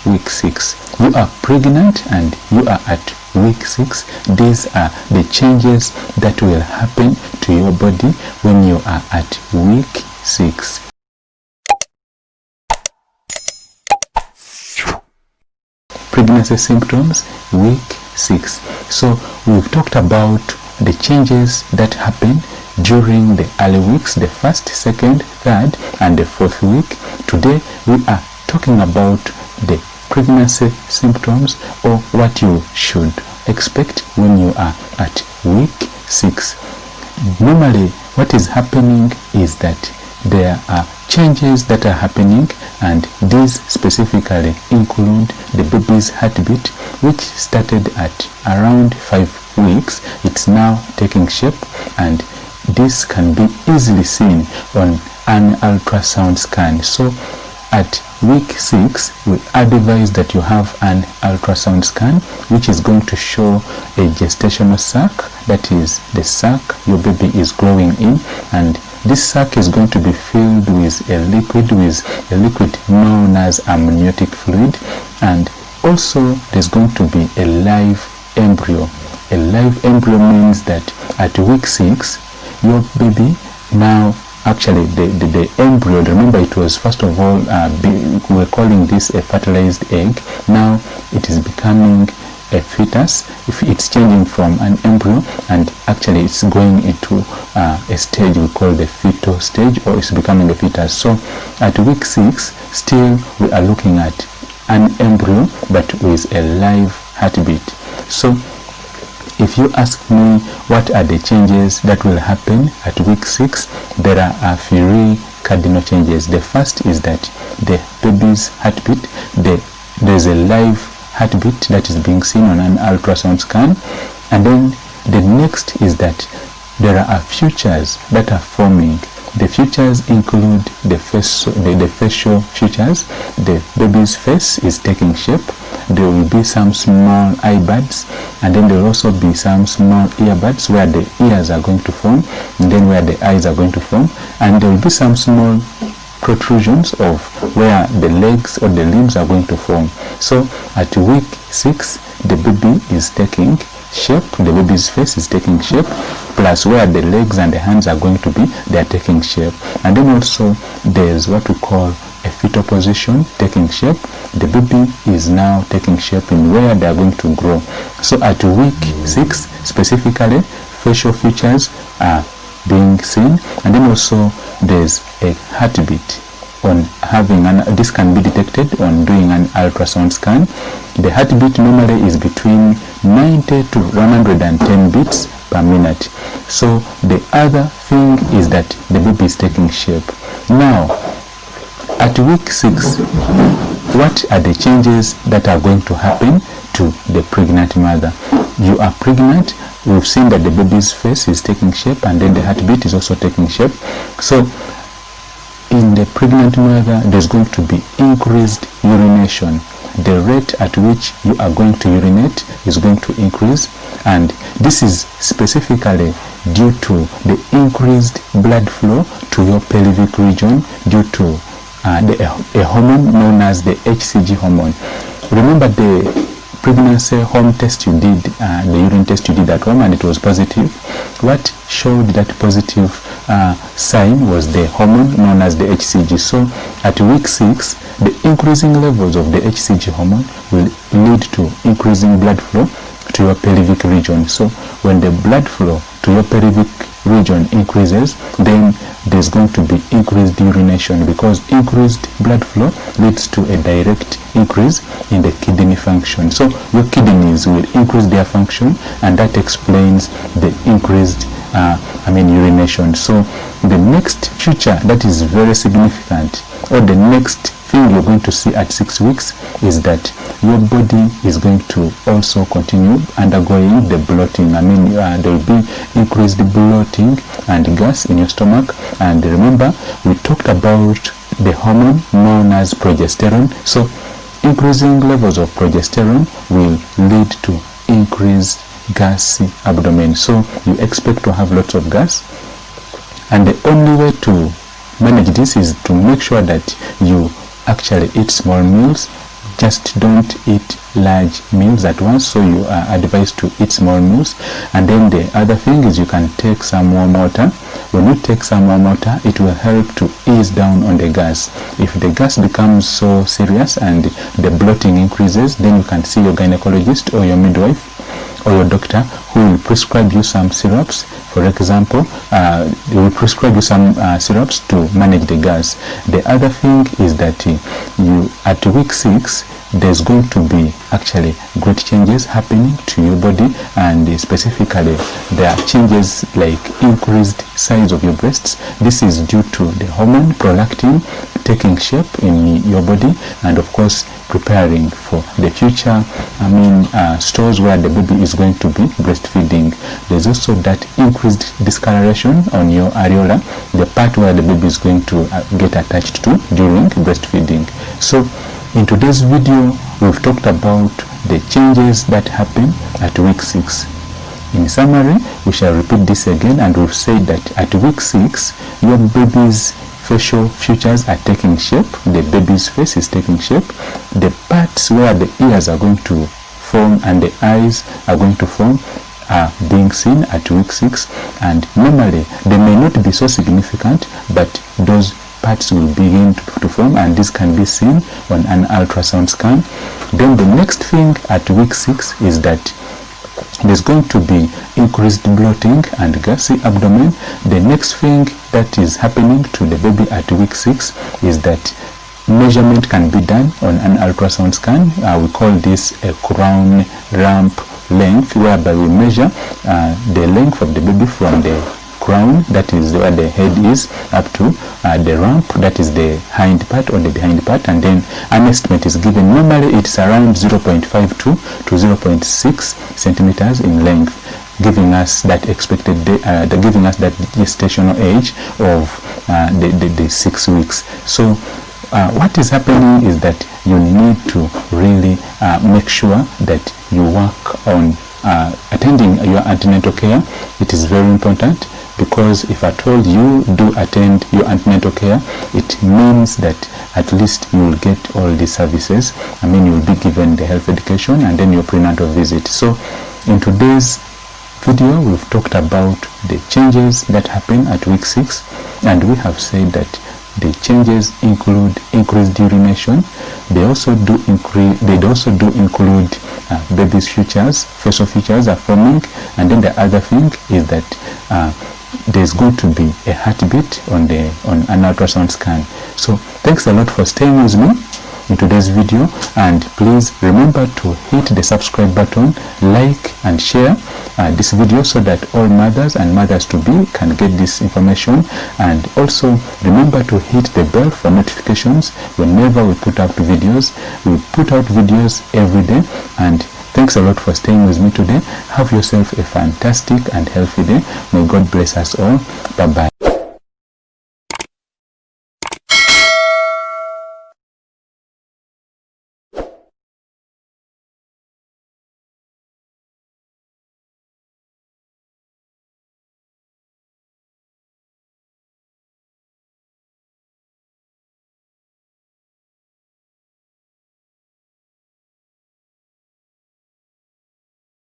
week 6. You are pregnant and you are at week 6. These are the changes that will happen to your body when you are at week 6. Pregnancy symptoms, week 6. So we've talked about the changes that happen during the early weeks, the first, second, third, and the fourth week. Today we are talking about the pregnancy symptoms, or what you should expect when you are at week 6. Normally what is happening is that there are changes that are happening, and these specifically include the baby's heartbeat, which started at around 5 weeks. It's now taking shape, and this can be easily seen on an ultrasound scan. So at week 6 we advise that you have an ultrasound scan, which is going to show a gestational sac, that is the sac your baby is growing in, and this sac is going to be filled with a liquid known as amniotic fluid, and also there's going to be a live embryo. A live embryo means that at week 6 your baby now, actually the embryo, remember it was first of all we're calling this a fertilized egg. Now it is becoming a fetus. If it's changing from an embryo, and actually it's going into a stage we call the fetal stage, or it's becoming a fetus. So at week 6 still we are looking at an embryo but with a live heartbeat. So if you ask me what are the changes that will happen at week 6, there are 3 cardinal changes. The first is that the baby's heartbeat, there's a live heartbeat that is being seen on an ultrasound scan, and then the next is that there are features that are forming. The features include the facial features. The baby's face is taking shape. There will be some small eye buds, and then there will also be some small earbuds where the ears are going to form, and then where the eyes are going to form, and there will be some small protrusions of where the legs or the limbs are going to form. So at week 6 the baby is taking shape, the baby's face is taking shape, plus where the legs and the hands are going to be, they are taking shape. And then also there's what we call a fetal position taking shape. The baby is now taking shape in where they are going to grow. So at week 6 specifically, facial features are being seen, and then also there's a heartbeat on having this can be detected on doing an ultrasound scan. The heartbeat normally is between 90 to 110 beats per minute. So the other thing is that the baby is taking shape. Now at week 6, what are the changes that are going to happen to the pregnant mother? You are pregnant. We've seen that the baby's face is taking shape, and then the heartbeat is also taking shape. So in the pregnant mother there's going to be increased urination. The rate at which you are going to urinate is going to increase, and this is specifically due to the increased blood flow to your pelvic region due to a hormone known as the HCG hormone. Remember the pregnancy home test you did, the urine test you did at home, and it was positive. What showed that positive sign was the hormone known as the HCG. So at week 6, the increasing levels of the HCG hormone will lead to increasing blood flow to your pelvic region. So when the blood flow to your pelvic region increases, then there's going to be increased urination, because increased blood flow leads to a direct increase in the kidney function. So your kidneys will increase their function, and that explains the increased urination. So the next feature that is very significant, or the next thing you're going to see at 6 weeks, is that your body is going to also continue undergoing the bloating. There will be increased bloating and gas in your stomach. And remember, we talked about the hormone known as progesterone. So increasing levels of progesterone will lead to increased gassy abdomen. So you expect to have lots of gas, and the only way to manage this is to make sure that you actually eat small meals, just don't eat large meals at once, so you are advised to eat small meals. And then the other thing is you can take some warm water. When you take some warm water, it will help to ease down on the gas. If the gas becomes so serious and the bloating increases, then you can see your gynecologist or your midwife or your doctor, who will prescribe you some syrups. For example, they will prescribe you some syrups to manage the gas. The other thing is that you at week 6, there's going to be actually great changes happening to your body, and specifically there are changes like increased size of your breasts. This is due to the hormone prolactin taking shape in your body, and of course preparing for the future stores where the baby is going to be breastfeeding. There's also that increased discoloration on your areola, the part where the baby is going to get attached to during breastfeeding. So in today's video, we've talked about the changes that happen at week 6. In summary, we shall repeat this again, and we've said that at week 6, your baby's facial features are taking shape. The baby's face is taking shape. The parts where the ears are going to form and the eyes are going to form are being seen at week 6, and normally they may not be so significant, but those parts will begin to form, and this can be seen on an ultrasound scan. Then the next thing at week 6 is that there's going to be increased bloating and gassy abdomen. The next thing that is happening to the baby at week 6 is that measurement can be done on an ultrasound scan. We call this a crown ramp length, whereby we measure the length of the baby from the crown, that is where the head is, up to the ramp, that is the hind part or the behind part, and then an estimate is given. Normally it's around 0.52 to 0.6 centimeters in length, giving us that expected giving us that gestational age of the 6 weeks. So what is happening is that you need to really make sure that you work on attending your antenatal care. It is very important, because if at all you do attend your antenatal care, it means that at least you will get all the services. You will be given the health education and then your prenatal visit. So in today's video, we've talked about the changes that happen at week 6, and we have said that the changes include increased urination. They also do include baby's features, facial features are forming, and then the other thing is that there's going to be a heartbeat on an ultrasound scan. So thanks a lot for staying with me in today's video, and please remember to hit the subscribe button, like and share this video, so that all mothers and mothers-to-be can get this information. And also remember to hit the bell for notifications whenever we put out videos. We put out videos every day. And thanks a lot for staying with me today. Have yourself a fantastic and healthy day. May God bless us all. Bye-bye.